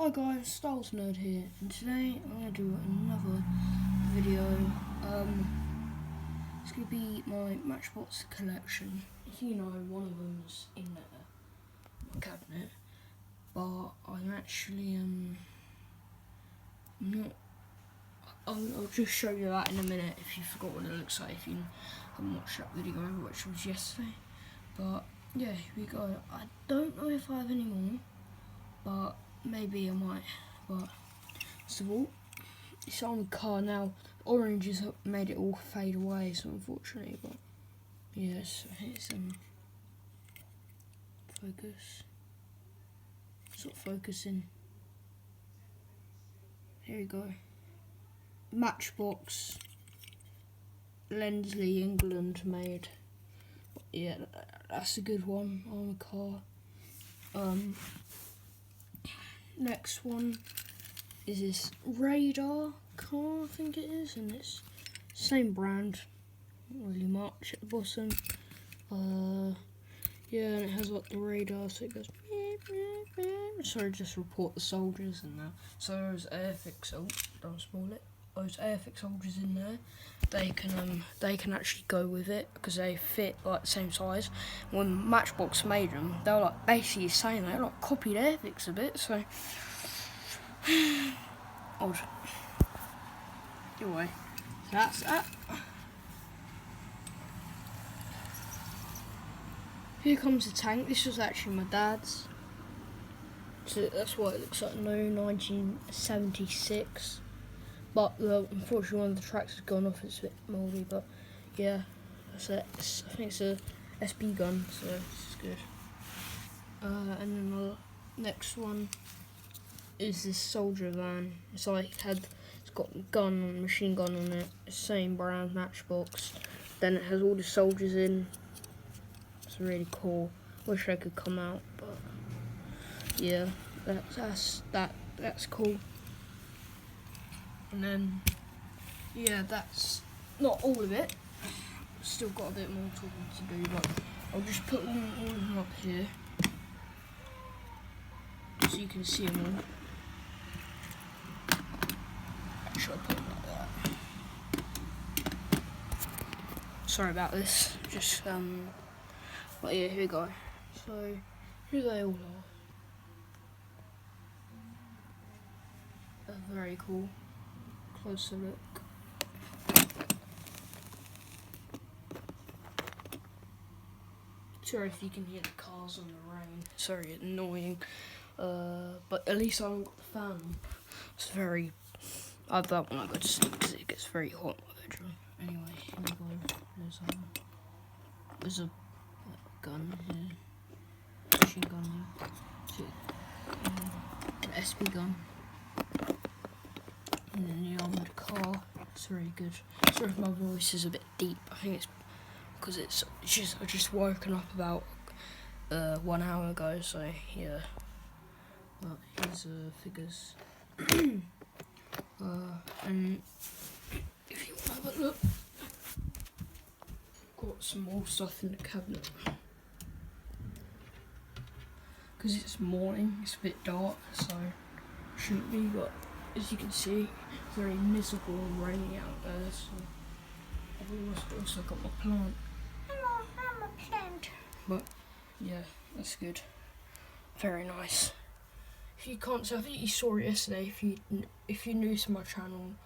Hi guys, Styles Nerd here, and today I'm going to do another video. It's going to be my matchbox collection. You know, one of them's in my cabinet, but I'm actually not. I'll just show you that in a minute if you forgot what it looks like. If you haven't watched that video, which was yesterday. But yeah, here we go. I don't know if I have any more, but maybe I might. But first of all, it's on the car now. The orange has made it all fade away, so unfortunately, but yes, here's focus. It's not focusing. Here we go. Matchbox, Lensley, England made. But yeah, that's a good one on the car. Next one is this radar car, I think it is, and it's same brand, not really much at the bottom. Yeah, and it has like the radar, so it goes. Sorry, just report the soldiers and that. So those airfix, don't spoil it. Those airfix soldiers in there, they can actually go with it because they fit like the same size. When Matchbox made them, they were like basically saying they like copied airfix a bit, so odd. Anyway, so that's that. Here comes the tank. This was actually my dad's. So that's what it looks like. No, 1976. But unfortunately, one of the tracks has gone off. It's a bit mouldy, but yeah, that's it. I think it's a SB gun, so it's good. And then the next one is this soldier van. It's got a gun, machine gun on it. Same brand, Matchbox. Then it has all the soldiers in. It's really cool. Wish they could come out, but yeah, that's cool. And then, yeah, that's not all of it. Still got a bit more talking to do, but I'll just put all of them up here so you can see them all. Actually, I'll put them like that. Sorry about this. Just but yeah, here we go. So here they all are. Very cool. Closer look. Sorry if you can hear the cars on the rain. It's very annoying. But at least I haven't got the fan on. It's very. I have that when I go to sleep because it gets very hot in my bedroom. Anyway, here we go. There's a gun here. Machine gun here. An SB gun. And then the armoured car. It's very good. Sorry if my voice is a bit deep. I think it's because I just woken up about 1 hour ago. So yeah. But here's figures. And if you want to have a look, got some more stuff in the cabinet. Because it's morning, it's a bit dark, so shouldn't be, but as you can see, it's very miserable and rainy out there, so I've also got my plant. Hello, I'm a plant. But yeah, that's good. Very nice. If you can't see, I think you saw it yesterday. If you're new to my channel,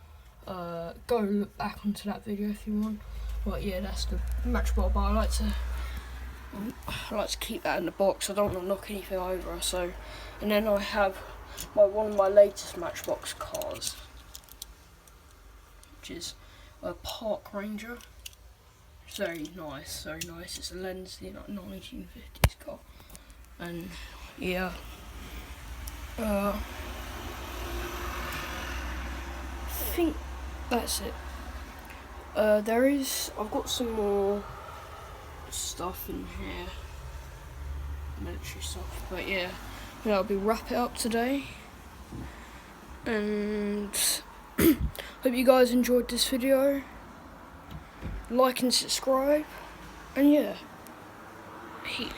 go look back onto that video if you want. But yeah, that's the Matchbox. But I like to keep that in the box. I don't want to knock anything over. So, and then I have one of my latest Matchbox cars, which is a Park Ranger. It's very nice, very nice. It's a Lensley, like 1950s car, and yeah. I think that's it. I've got some more stuff in here, military stuff, but yeah, that'll be wrap it up today, and hope you guys enjoyed this video. Like and subscribe, and yeah, peace.